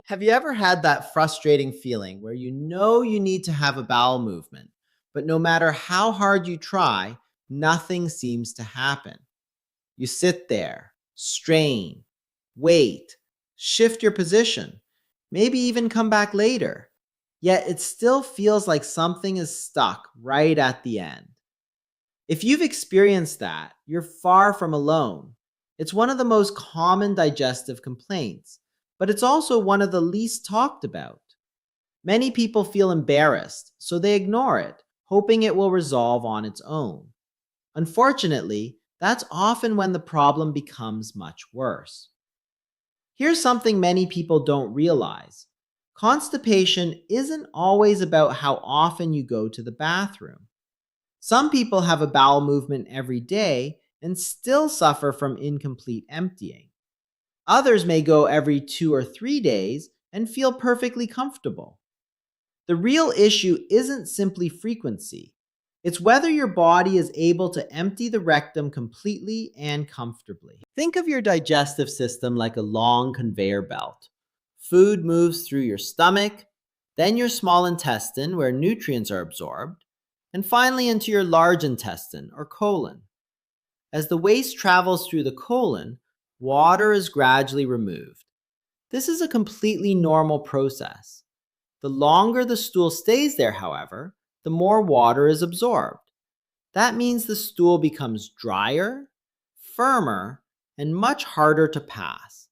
Have you ever had that frustrating feeling where you know you need to have a bowel movement, but no matter how hard you try, nothing seems to happen? You sit there, strain, wait, shift your position, maybe even come back later, yet it still feels like something is stuck right at the end. If you've experienced that, you're far from alone. It's one of the most common digestive complaints, but it's also one of the least talked about. Many people feel embarrassed, so they ignore it, hoping it will resolve on its own. Unfortunately, that's often when the problem becomes much worse. Here's something many people don't realize: constipation isn't always about how often you go to the bathroom. Some people have a bowel movement every day and still suffer from incomplete emptying. Others may go every 2 or 3 days and feel perfectly comfortable. The real issue isn't simply frequency, it's whether your body is able to empty the rectum completely and comfortably. Think of your digestive system like a long conveyor belt. Food moves through your stomach, then your small intestine, where nutrients are absorbed, and finally into your large intestine or colon. As the waste travels through the colon, water is gradually removed. This is a completely normal process. The longer the stool stays there, however, the more water is absorbed. That means the stool becomes drier, firmer, and much harder to pass.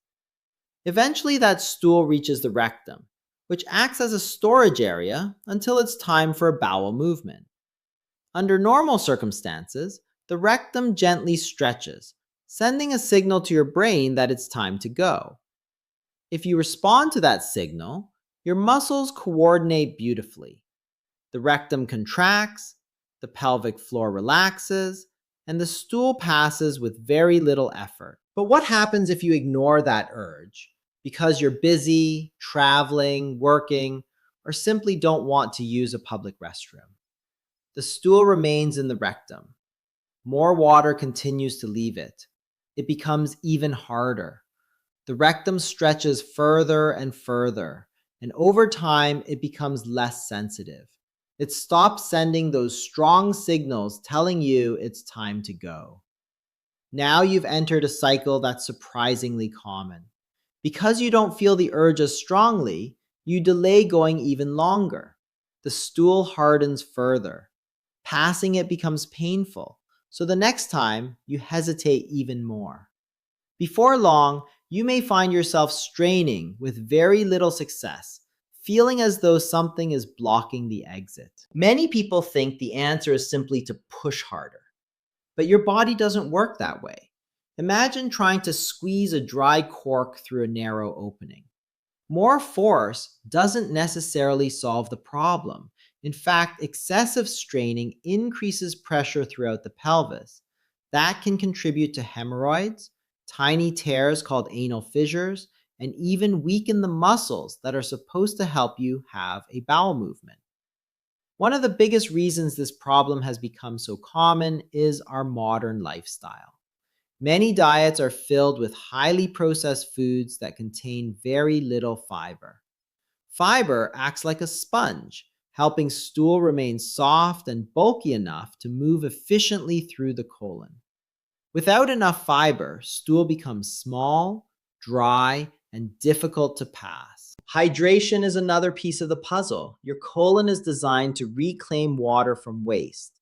Eventually, that stool reaches the rectum, which acts as a storage area until it's time for a bowel movement. Under normal circumstances, the rectum gently stretches, sending a signal to your brain that it's time to go. If you respond to that signal, your muscles coordinate beautifully. The rectum contracts, the pelvic floor relaxes, and the stool passes with very little effort. But what happens if you ignore that urge because you're busy, traveling, working, or simply don't want to use a public restroom? The stool remains in the rectum. More water continues to leave it. It becomes even harder. The rectum stretches further and further, and over time, it becomes less sensitive. It stops sending those strong signals telling you it's time to go. Now you've entered a cycle that's surprisingly common. Because you don't feel the urge as strongly, you delay going even longer. The stool hardens further. Passing it becomes painful, so the next time you hesitate even more. Before long, you may find yourself straining with very little success, feeling as though something is blocking the exit. Many people think the answer is simply to push harder, but your body doesn't work that way. Imagine trying to squeeze a dry cork through a narrow opening. More force doesn't necessarily solve the problem. In fact, excessive straining increases pressure throughout the pelvis. That can contribute to hemorrhoids, tiny tears called anal fissures, and even weaken the muscles that are supposed to help you have a bowel movement. One of the biggest reasons this problem has become so common is our modern lifestyle. Many diets are filled with highly processed foods that contain very little fiber. Fiber acts like a sponge, helping stool remain soft and bulky enough to move efficiently through the colon. Without enough fiber, stool becomes small, dry, and difficult to pass. Hydration is another piece of the puzzle. Your colon is designed to reclaim water from waste.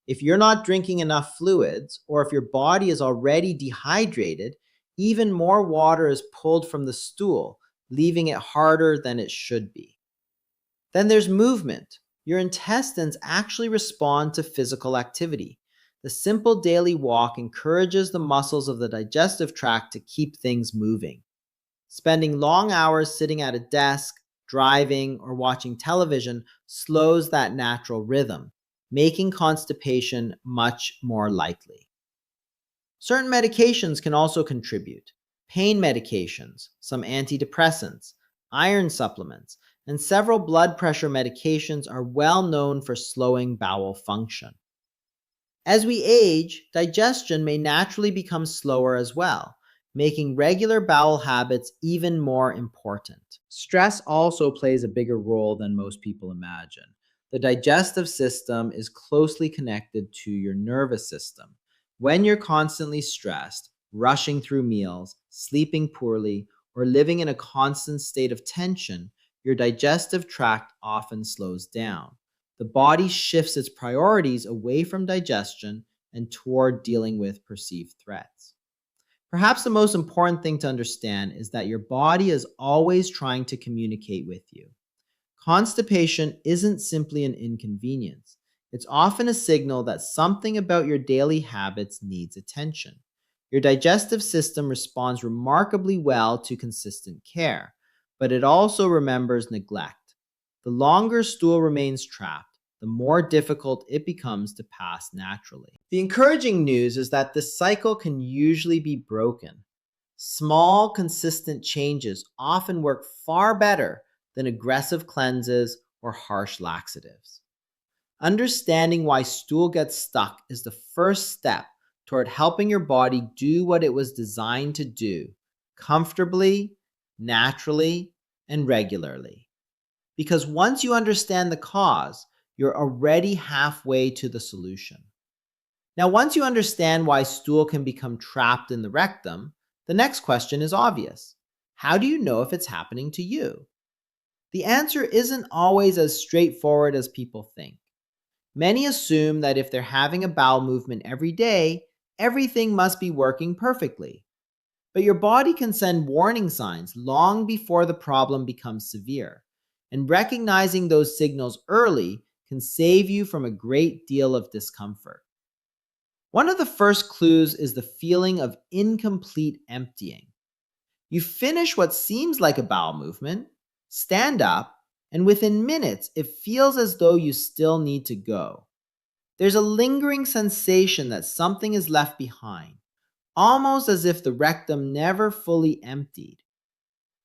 If you're not drinking enough fluids, or if your body is already dehydrated, even more water is pulled from the stool, leaving it harder than it should be. Then there's movement. Your intestines actually respond to physical activity. The simple daily walk encourages the muscles of the digestive tract to keep things moving. Spending long hours sitting at a desk, driving, or watching television slows that natural rhythm, making constipation much more likely. Certain medications can also contribute. Pain medications, some antidepressants, iron supplements, and several blood pressure medications are well known for slowing bowel function. As we age, digestion may naturally become slower as well. making regular bowel habits even more important. Stress also plays a bigger role than most people imagine. The digestive system is closely connected to your nervous system. When you're constantly stressed, rushing through meals, sleeping poorly, or living in a constant state of tension, your digestive tract often slows down. The body shifts its priorities away from digestion and toward dealing with perceived threats. Perhaps the most important thing to understand is that your body is always trying to communicate with you. Constipation isn't simply an inconvenience. It's often a signal that something about your daily habits needs attention. Your digestive system responds remarkably well to consistent care, but it also remembers neglect. The longer stool remains trapped, the more difficult it becomes to pass naturally. The encouraging news is that this cycle can usually be broken. Small, consistent changes often work far better than aggressive cleanses or harsh laxatives. Understanding why stool gets stuck is the first step toward helping your body do what it was designed to do comfortably, naturally, and regularly. Because once you understand the cause, you're already halfway to the solution. Now, once you understand why stool can become trapped in the rectum, the next question is obvious. How do you know if it's happening to you? The answer isn't always as straightforward as people think. Many assume that if they're having a bowel movement every day, everything must be working perfectly. But your body can send warning signs long before the problem becomes severe. And recognizing those signals early can save you from a great deal of discomfort. One of the first clues is the feeling of incomplete emptying. You finish what seems like a bowel movement, stand up, and within minutes, it feels as though you still need to go. There's a lingering sensation that something is left behind, almost as if the rectum never fully emptied.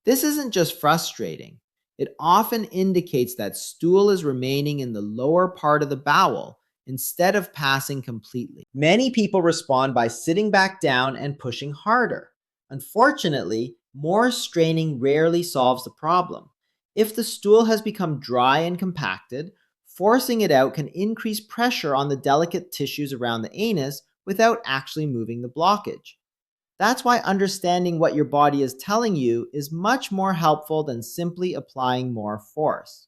This isn't just frustrating. It often indicates that stool is remaining in the lower part of the bowel instead of passing completely. Many people respond by sitting back down and pushing harder. Unfortunately, more straining rarely solves the problem. If the stool has become dry and compacted, forcing it out can increase pressure on the delicate tissues around the anus without actually moving the blockage. That's why understanding what your body is telling you is much more helpful than simply applying more force.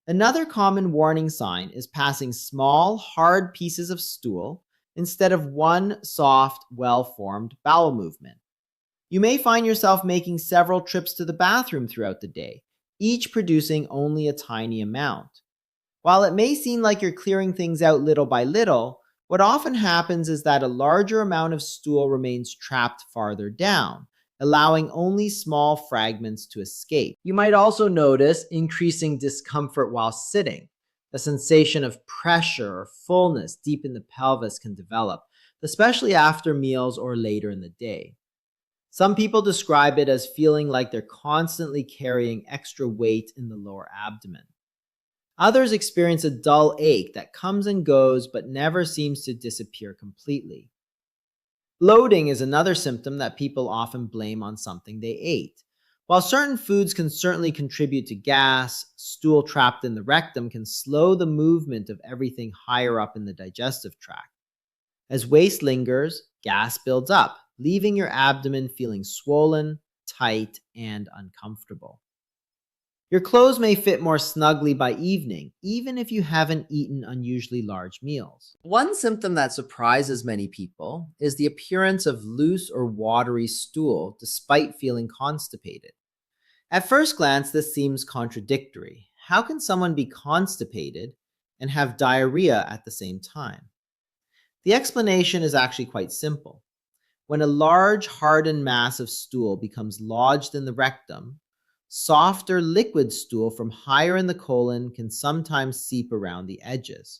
Another common warning sign is passing small, hard pieces of stool instead of one soft, well-formed bowel movement. You may find yourself making several trips to the bathroom throughout the day, each producing only a tiny amount. While it may seem like you're clearing things out little by little, what often happens is that a larger amount of stool remains trapped farther down, allowing only small fragments to escape. You might also notice increasing discomfort while sitting. The sensation of pressure or fullness deep in the pelvis can develop, especially after meals or later in the day. Some people describe it as feeling like they're constantly carrying extra weight in the lower abdomen. Others experience a dull ache that comes and goes but never seems to disappear completely. Bloating is another symptom that people often blame on something they ate. While certain foods can certainly contribute to gas, stool trapped in the rectum can slow the movement of everything higher up in the digestive tract. As waste lingers, gas builds up, leaving your abdomen feeling swollen, tight, and uncomfortable. Your clothes may fit more snugly by evening, even if you haven't eaten unusually large meals. One symptom that surprises many people is the appearance of loose or watery stool despite feeling constipated. At first glance, this seems contradictory. How can someone be constipated and have diarrhea at the same time? The explanation is actually quite simple. When a large hardened mass of stool becomes lodged in the rectum, softer liquid stool from higher in the colon can sometimes seep around the edges.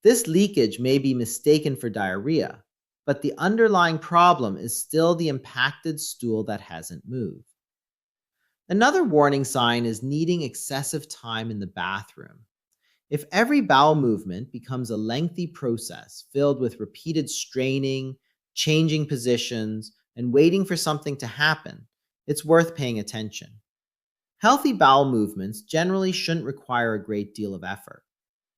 This leakage may be mistaken for diarrhea, but the underlying problem is still the impacted stool that hasn't moved. Another warning sign is needing excessive time in the bathroom. If every bowel movement becomes a lengthy process filled with repeated straining, changing positions, and waiting for something to happen, it's worth paying attention. Healthy bowel movements generally shouldn't require a great deal of effort.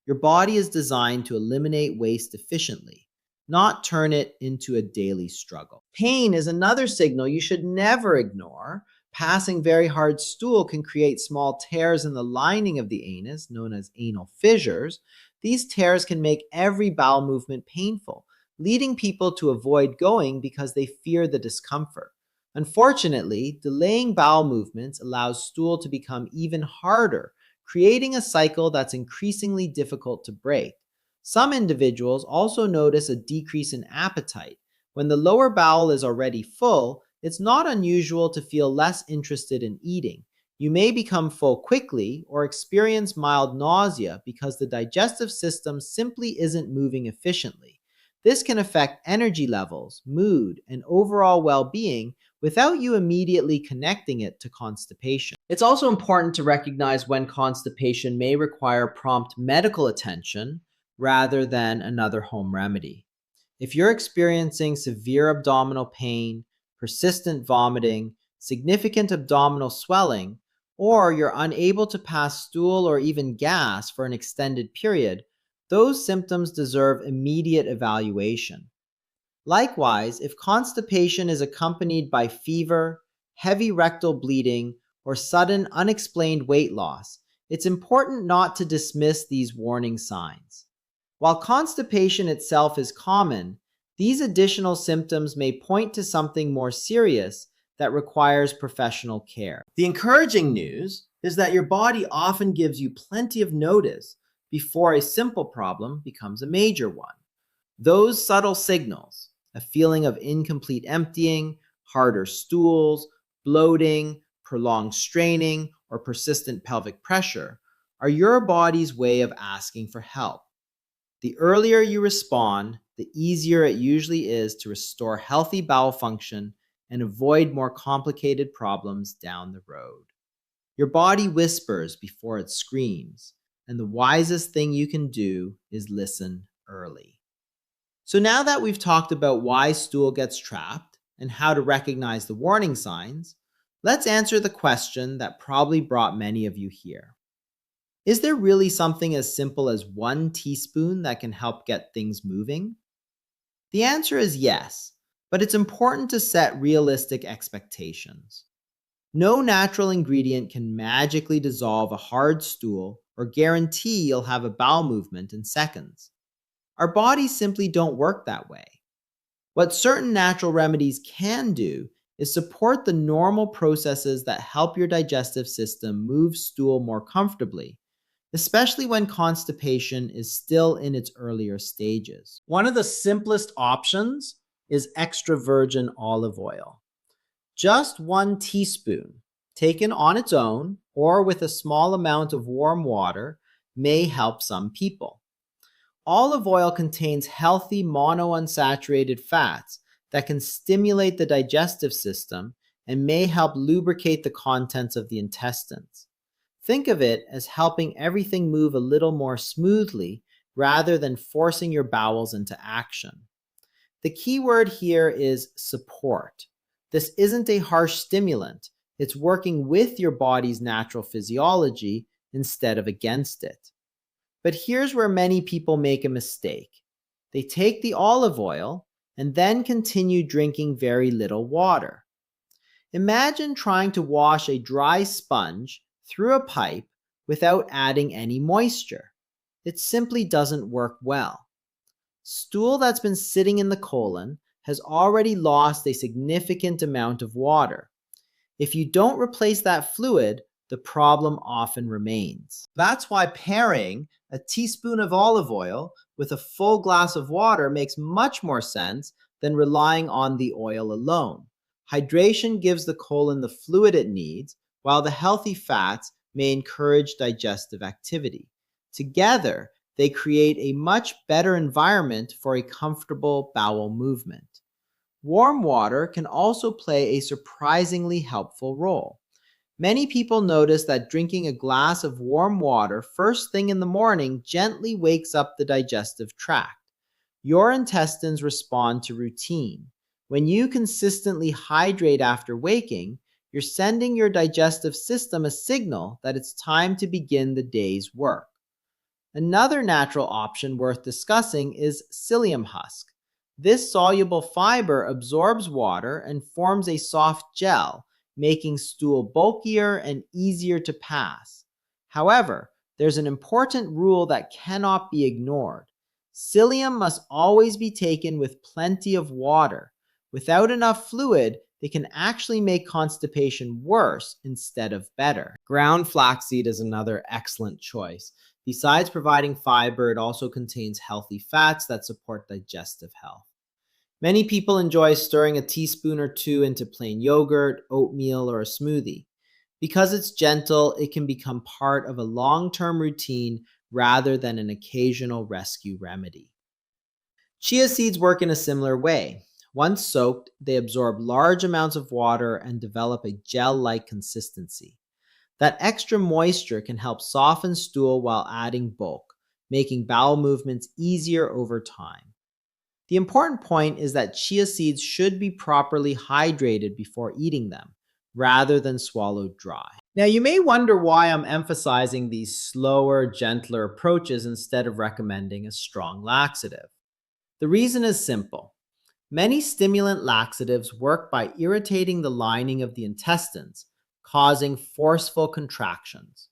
Your body is designed to eliminate waste efficiently, not turn it into a daily struggle. Pain is another signal you should never ignore. Passing very hard stool can create small tears in the lining of the anus, known as anal fissures. These tears can make every bowel movement painful, leading people to avoid going because they fear the discomfort. Unfortunately, delaying bowel movements allows stool to become even harder, creating a cycle that's increasingly difficult to break. Some individuals also notice a decrease in appetite. When the lower bowel is already full, it's not unusual to feel less interested in eating. You may become full quickly or experience mild nausea because the digestive system simply isn't moving efficiently. This can affect energy levels, mood, and overall well-being without you immediately connecting it to constipation. It's also important to recognize when constipation may require prompt medical attention rather than another home remedy. If you're experiencing severe abdominal pain, persistent vomiting, significant abdominal swelling, or you're unable to pass stool or even gas for an extended period, those symptoms deserve immediate evaluation. Likewise, if constipation is accompanied by fever, heavy rectal bleeding, or sudden unexplained weight loss, it's important not to dismiss these warning signs. While constipation itself is common, these additional symptoms may point to something more serious that requires professional care. The encouraging news is that your body often gives you plenty of notice before a simple problem becomes a major one. Those subtle signals, a feeling of incomplete emptying, harder stools, bloating, prolonged straining, or persistent pelvic pressure, are your body's way of asking for help. The earlier you respond, the easier it usually is to restore healthy bowel function and avoid more complicated problems down the road. Your body whispers before it screams, and the wisest thing you can do is listen early. So now that we've talked about why stool gets trapped and how to recognize the warning signs, let's answer the question that probably brought many of you here. Is there really something as simple as 1 teaspoon that can help get things moving? The answer is yes, but it's important to set realistic expectations. No natural ingredient can magically dissolve a hard stool or guarantee you'll have a bowel movement in seconds. Our bodies simply don't work that way. What certain natural remedies can do is support the normal processes that help your digestive system move stool more comfortably, especially when constipation is still in its earlier stages. One of the simplest options is extra virgin olive oil. Just 1 teaspoon, taken on its own or with a small amount of warm water, may help some people. Olive oil contains healthy monounsaturated fats that can stimulate the digestive system and may help lubricate the contents of the intestines. Think of it as helping everything move a little more smoothly rather than forcing your bowels into action. The key word here is support. This isn't a harsh stimulant. It's working with your body's natural physiology instead of against it. But here's where many people make a mistake. They take the olive oil and then continue drinking very little water. Imagine trying to wash a dry sponge through a pipe without adding any moisture. It simply doesn't work well. Stool that's been sitting in the colon has already lost a significant amount of water. If you don't replace that fluid, the problem often remains. That's why pairing a teaspoon of olive oil with a full glass of water makes much more sense than relying on the oil alone. Hydration gives the colon the fluid it needs, while the healthy fats may encourage digestive activity. Together, they create a much better environment for a comfortable bowel movement. Warm water can also play a surprisingly helpful role. Many people notice that drinking a glass of warm water first thing in the morning gently wakes up the digestive tract. Your intestines respond to routine. When you consistently hydrate after waking, you're sending your digestive system a signal that it's time to begin the day's work. Another natural option worth discussing is psyllium husk. This soluble fiber absorbs water and forms a soft gel, making stool bulkier and easier to pass. However, there's an important rule that cannot be ignored. Psyllium must always be taken with plenty of water. Without enough fluid, they can actually make constipation worse instead of better. Ground flaxseed is another excellent choice. Besides providing fiber, it also contains healthy fats that support digestive health. Many people enjoy stirring a teaspoon or two into plain yogurt, oatmeal, or a smoothie. Because it's gentle, it can become part of a long-term routine rather than an occasional rescue remedy. Chia seeds work in a similar way. Once soaked, they absorb large amounts of water and develop a gel-like consistency. That extra moisture can help soften stool while adding bulk, making bowel movements easier over time. The important point is that chia seeds should be properly hydrated before eating them, rather than swallowed dry. Now, you may wonder why I'm emphasizing these slower, gentler approaches instead of recommending a strong laxative. The reason is simple. Many stimulant laxatives work by irritating the lining of the intestines, causing forceful contractions.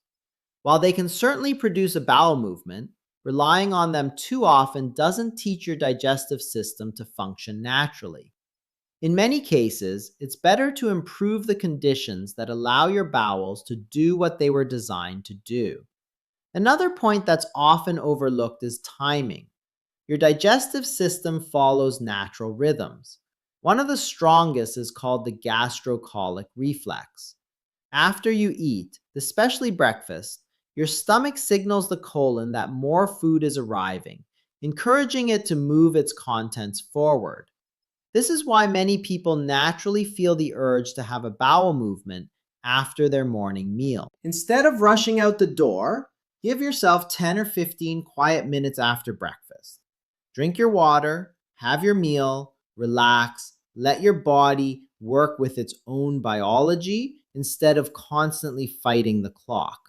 While they can certainly produce a bowel movement, relying on them too often doesn't teach your digestive system to function naturally. In many cases, it's better to improve the conditions that allow your bowels to do what they were designed to do. Another point that's often overlooked is timing. Your digestive system follows natural rhythms. One of the strongest is called the gastrocolic reflex. After you eat, especially breakfast, your stomach signals the colon that more food is arriving, encouraging it to move its contents forward. This is why many people naturally feel the urge to have a bowel movement after their morning meal. Instead of rushing out the door, give yourself 10 or 15 quiet minutes after breakfast. Drink your water, have your meal, relax, let your body work with its own biology instead of constantly fighting the clock.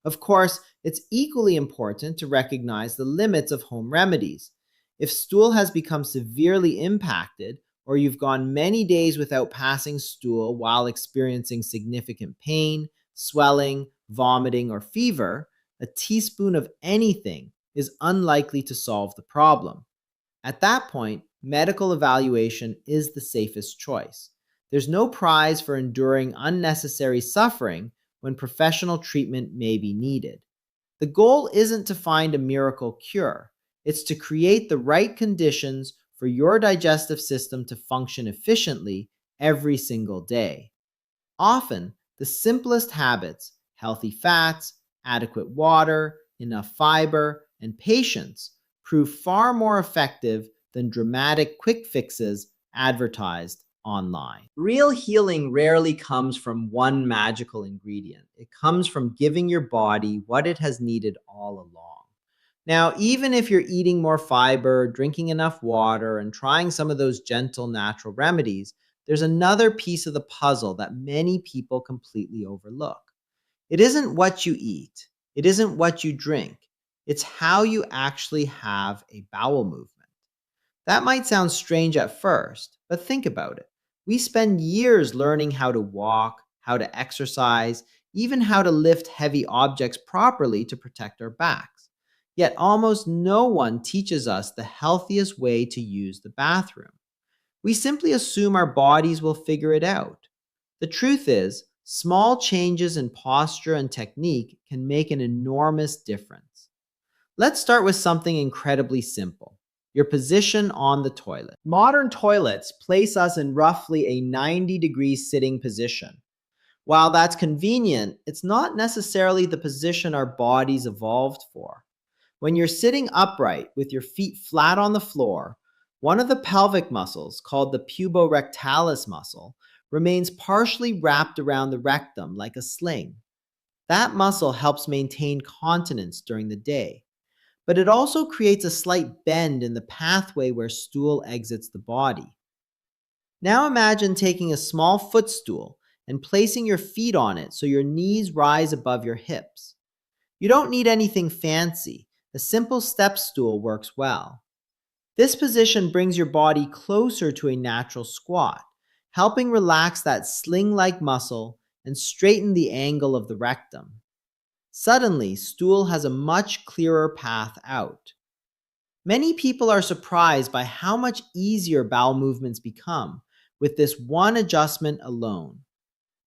Of course, it's equally important to recognize the limits of home remedies. If stool has become severely impacted, or you've gone many days without passing stool while experiencing significant pain, swelling, vomiting, or fever, a teaspoon of anything is unlikely to solve the problem. At that point, medical evaluation is the safest choice. There's no prize for enduring unnecessary suffering when professional treatment may be needed. The goal isn't to find a miracle cure. It's to create the right conditions for your digestive system to function efficiently every single day. Often, the simplest habits, healthy fats, adequate water, enough fiber, and patience, prove far more effective than dramatic quick fixes advertised online. Real healing rarely comes from one magical ingredient. It comes from giving your body what it has needed all along. Now, even if you're eating more fiber, drinking enough water, and trying some of those gentle natural remedies, there's another piece of the puzzle that many people completely overlook. It isn't what you eat. It isn't what you drink. It's how you actually have a bowel movement. That might sound strange at first, but think about it. We spend years learning how to walk, how to exercise, even how to lift heavy objects properly to protect our backs. Yet almost no one teaches us the healthiest way to use the bathroom. We simply assume our bodies will figure it out. The truth is, small changes in posture and technique can make an enormous difference. Let's start with something incredibly simple: your position on the toilet. Modern toilets place us in roughly a 90-degree sitting position. While that's convenient, it's not necessarily the position our bodies evolved for. When you're sitting upright with your feet flat on the floor, one of the pelvic muscles, called the puborectalis muscle, remains partially wrapped around the rectum like a sling. That muscle helps maintain continence during the day, but it also creates a slight bend in the pathway where stool exits the body. Now imagine taking a small footstool and placing your feet on it so your knees rise above your hips. You don't need anything fancy. A simple step stool works well. This position brings your body closer to a natural squat, helping relax that sling-like muscle and straighten the angle of the rectum. Suddenly, stool has a much clearer path out. Many people are surprised by how much easier bowel movements become with this one adjustment alone.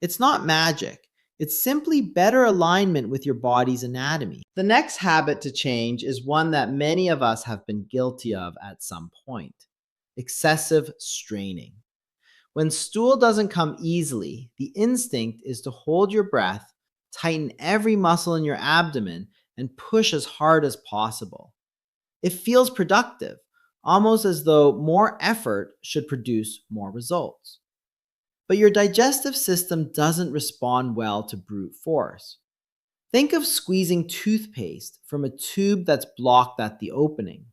It's not magic, it's simply better alignment with your body's anatomy. The next habit to change is one that many of us have been guilty of at some point: excessive straining. When stool doesn't come easily, the instinct is to hold your breath, tighten every muscle in your abdomen, and push as hard as possible. It feels productive, almost as though more effort should produce more results. But your digestive system doesn't respond well to brute force. Think of squeezing toothpaste from a tube that's blocked at the opening.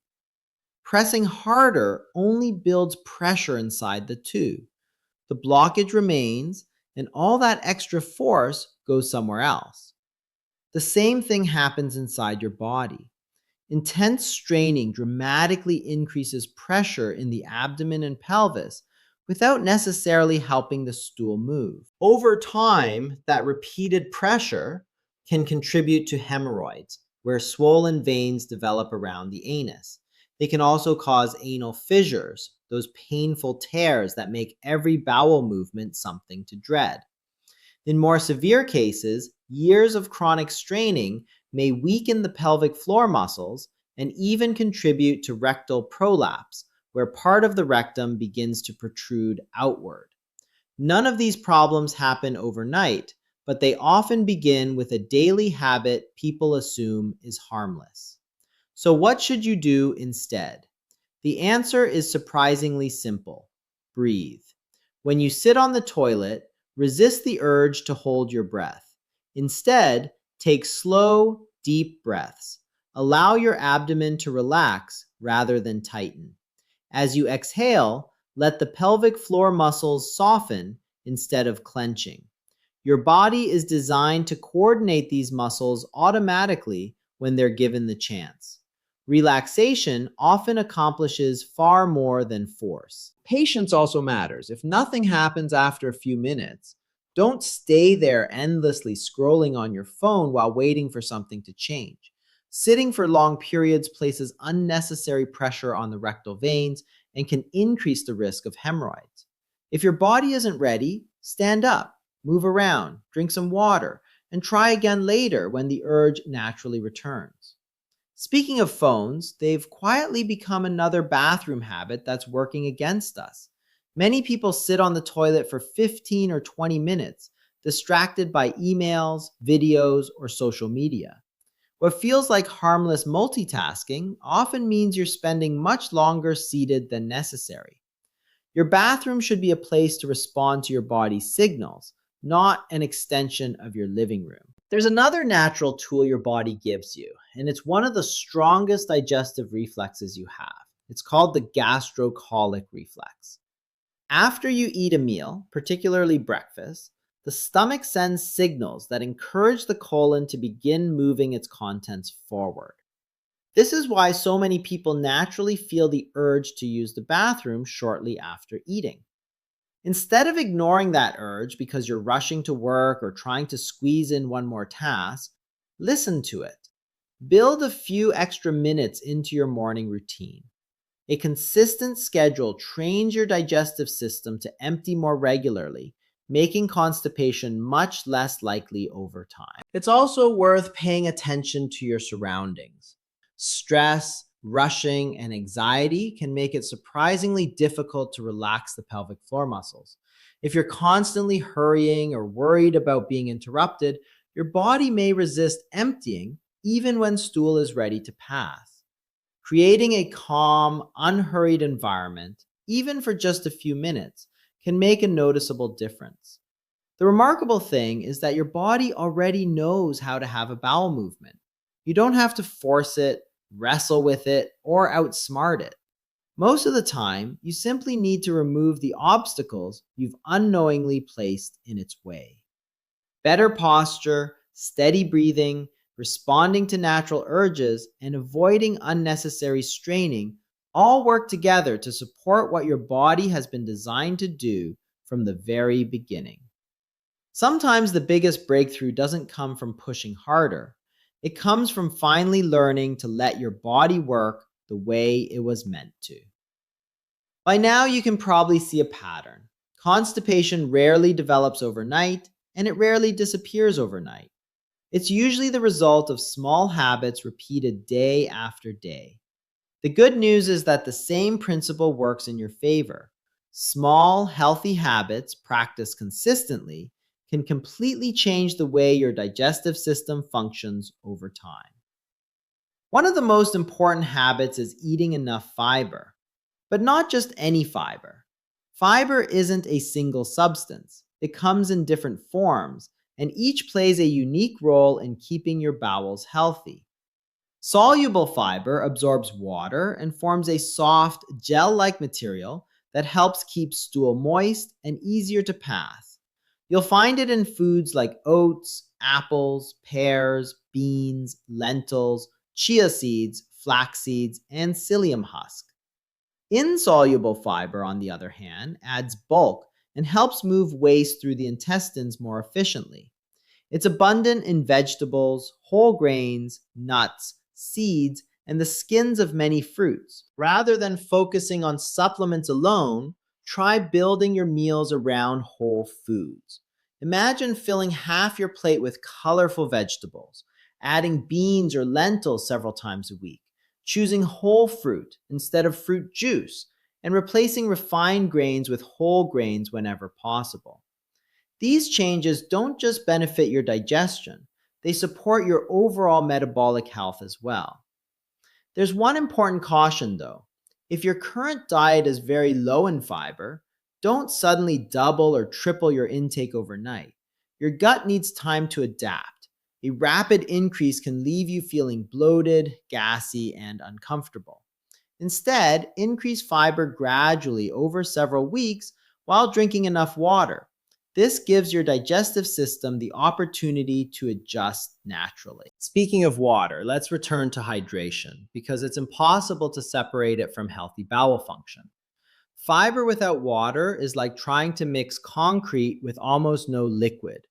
Pressing harder only builds pressure inside the tube. The blockage remains, and all that extra force goes somewhere else. The same thing happens inside your body. Intense straining dramatically increases pressure in the abdomen and pelvis without necessarily helping the stool move. Over time, that repeated pressure can contribute to hemorrhoids, where swollen veins develop around the anus. They can also cause anal fissures, those painful tears that make every bowel movement something to dread. In more severe cases, years of chronic straining may weaken the pelvic floor muscles and even contribute to rectal prolapse, where part of the rectum begins to protrude outward. None of these problems happen overnight, but they often begin with a daily habit people assume is harmless. So what should you do instead? The answer is surprisingly simple: breathe. When you sit on the toilet, resist the urge to hold your breath. Instead, take slow, deep breaths. Allow your abdomen to relax rather than tighten. As you exhale, let the pelvic floor muscles soften instead of clenching. Your body is designed to coordinate these muscles automatically when they're given the chance. Relaxation often accomplishes far more than force. Patience also matters. If nothing happens after a few minutes, don't stay there endlessly scrolling on your phone while waiting for something to change. Sitting for long periods places unnecessary pressure on the rectal veins and can increase the risk of hemorrhoids. If your body isn't ready, stand up, move around, drink some water, and try again later when the urge naturally returns. Speaking of phones, they've quietly become another bathroom habit that's working against us. Many people sit on the toilet for 15 or 20 minutes, distracted by emails, videos, or social media. What feels like harmless multitasking often means you're spending much longer seated than necessary. Your bathroom should be a place to respond to your body's signals, not an extension of your living room. There's another natural tool your body gives you, and it's one of the strongest digestive reflexes you have. It's called the gastrocolic reflex. After you eat a meal, particularly breakfast, the stomach sends signals that encourage the colon to begin moving its contents forward. This is why so many people naturally feel the urge to use the bathroom shortly after eating. Instead of ignoring that urge because you're rushing to work or trying to squeeze in one more task, listen to it. Build a few extra minutes into your morning routine. A consistent schedule trains your digestive system to empty more regularly, making constipation much less likely over time. It's also worth paying attention to your surroundings. Stress, rushing, and anxiety can make it surprisingly difficult to relax the pelvic floor muscles. If you're constantly hurrying or worried about being interrupted, your body may resist emptying even when stool is ready to pass. Creating a calm, unhurried environment, even for just a few minutes, can make a noticeable difference. The remarkable thing is that your body already knows how to have a bowel movement. You don't have to force it, wrestle with it, or outsmart it. Most of the time, you simply need to remove the obstacles you've unknowingly placed in its way. Better posture, steady breathing, responding to natural urges, and avoiding unnecessary straining all work together to support what your body has been designed to do from the very beginning. Sometimes the biggest breakthrough doesn't come from pushing harder. It comes from finally learning to let your body work the way it was meant to. By now, you can probably see a pattern. Constipation rarely develops overnight, and it rarely disappears overnight. It's usually the result of small habits repeated day after day. The good news is that the same principle works in your favor. Small, healthy habits practiced consistently can completely change the way your digestive system functions over time. One of the most important habits is eating enough fiber, but not just any fiber. Fiber isn't a single substance. It comes in different forms, and each plays a unique role in keeping your bowels healthy. Soluble fiber absorbs water and forms a soft, gel-like material that helps keep stool moist and easier to pass. You'll find it in foods like oats, apples, pears, beans, lentils, chia seeds, flax seeds, and psyllium husk. Insoluble fiber, on the other hand, adds bulk and helps move waste through the intestines more efficiently. It's abundant in vegetables, whole grains, nuts, seeds, and the skins of many fruits. Rather than focusing on supplements alone, try building your meals around whole foods. Imagine filling half your plate with colorful vegetables, adding beans or lentils several times a week, choosing whole fruit instead of fruit juice, and replacing refined grains with whole grains whenever possible. These changes don't just benefit your digestion, they support your overall metabolic health as well. There's one important caution though. If your current diet is very low in fiber, don't suddenly double or triple your intake overnight. Your gut needs time to adapt. A rapid increase can leave you feeling bloated, gassy, and uncomfortable. Instead, increase fiber gradually over several weeks while drinking enough water. This gives your digestive system the opportunity to adjust naturally. Speaking of water, let's return to hydration because it's impossible to separate it from healthy bowel function. Fiber without water is like trying to mix concrete with almost no liquid.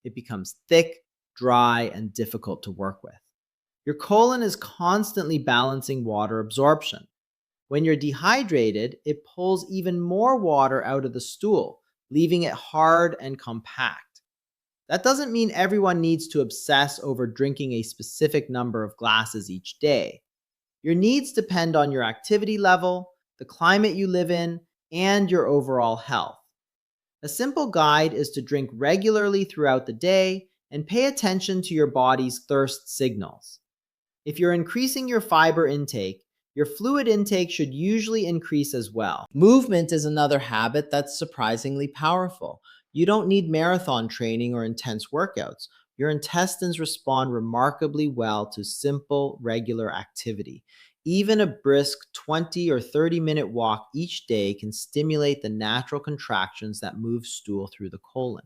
It becomes thick, dry, and difficult to work with. Your colon is constantly balancing water absorption. When you're dehydrated, it pulls even more water out of the stool, leaving it hard and compact. That doesn't mean everyone needs to obsess over drinking a specific number of glasses each day. Your needs depend on your activity level, the climate you live in, and your overall health. A simple guide is to drink regularly throughout the day and pay attention to your body's thirst signals. If you're increasing your fiber intake, your fluid intake should usually increase as well. Movement is another habit that's surprisingly powerful. You don't need marathon training or intense workouts. Your intestines respond remarkably well to simple, regular activity. Even a brisk 20 or 30-minute walk each day can stimulate the natural contractions that move stool through the colon.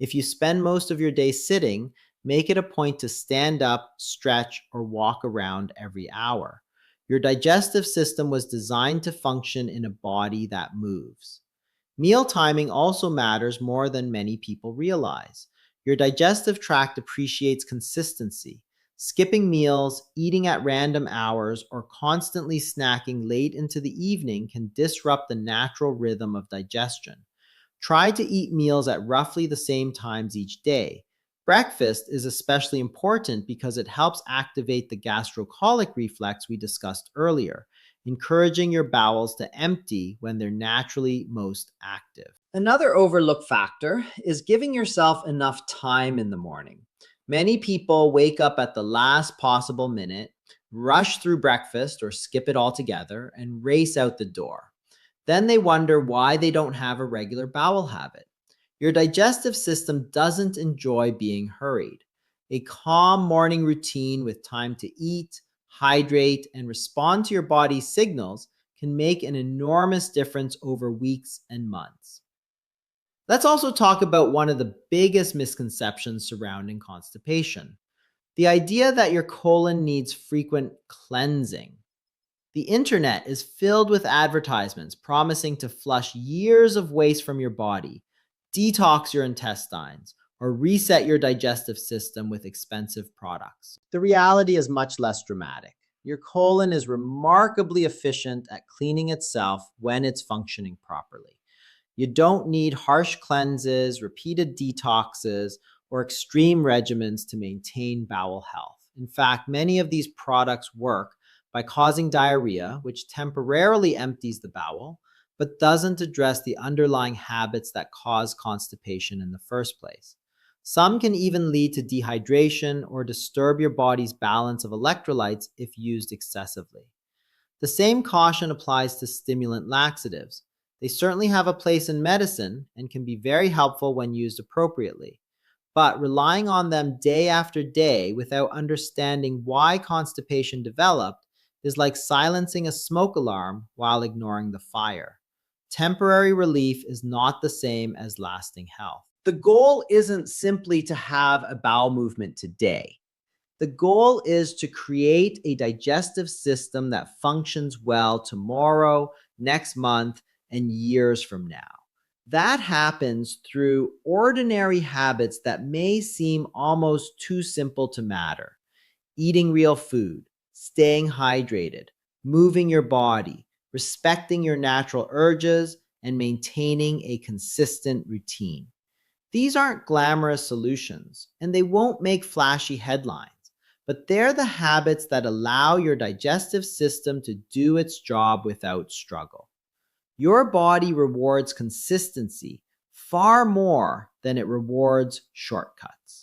If you spend most of your day sitting, make it a point to stand up, stretch, or walk around every hour. Your digestive system was designed to function in a body that moves. Meal timing also matters more than many people realize. Your digestive tract appreciates consistency. Skipping meals, eating at random hours, or constantly snacking late into the evening can disrupt the natural rhythm of digestion. Try to eat meals at roughly the same times each day. Breakfast is especially important because it helps activate the gastrocolic reflex we discussed earlier, encouraging your bowels to empty when they're naturally most active. Another overlooked factor is giving yourself enough time in the morning. Many people wake up at the last possible minute, rush through breakfast or skip it altogether, and race out the door. Then they wonder why they don't have a regular bowel habit. Your digestive system doesn't enjoy being hurried. A calm morning routine with time to eat, hydrate, and respond to your body's signals can make an enormous difference over weeks and months. Let's also talk about one of the biggest misconceptions surrounding constipation: the idea that your colon needs frequent cleansing. The internet is filled with advertisements promising to flush years of waste from your body, detox your intestines, or reset your digestive system with expensive products. The reality is much less dramatic. Your colon is remarkably efficient at cleaning itself when it's functioning properly. You don't need harsh cleanses, repeated detoxes, or extreme regimens to maintain bowel health. In fact, many of these products work by causing diarrhea, which temporarily empties the bowel, but doesn't address the underlying habits that cause constipation in the first place. Some can even lead to dehydration or disturb your body's balance of electrolytes if used excessively. The same caution applies to stimulant laxatives. They certainly have a place in medicine and can be very helpful when used appropriately. But relying on them day after day without understanding why constipation developed is like silencing a smoke alarm while ignoring the fire. Temporary relief is not the same as lasting health. The goal isn't simply to have a bowel movement today. The goal is to create a digestive system that functions well tomorrow, next month, and years from now. That happens through ordinary habits that may seem almost too simple to matter: eating real food, staying hydrated, moving your body, respecting your natural urges, and maintaining a consistent routine. These aren't glamorous solutions, and they won't make flashy headlines, but they're the habits that allow your digestive system to do its job without struggle. Your body rewards consistency far more than it rewards shortcuts.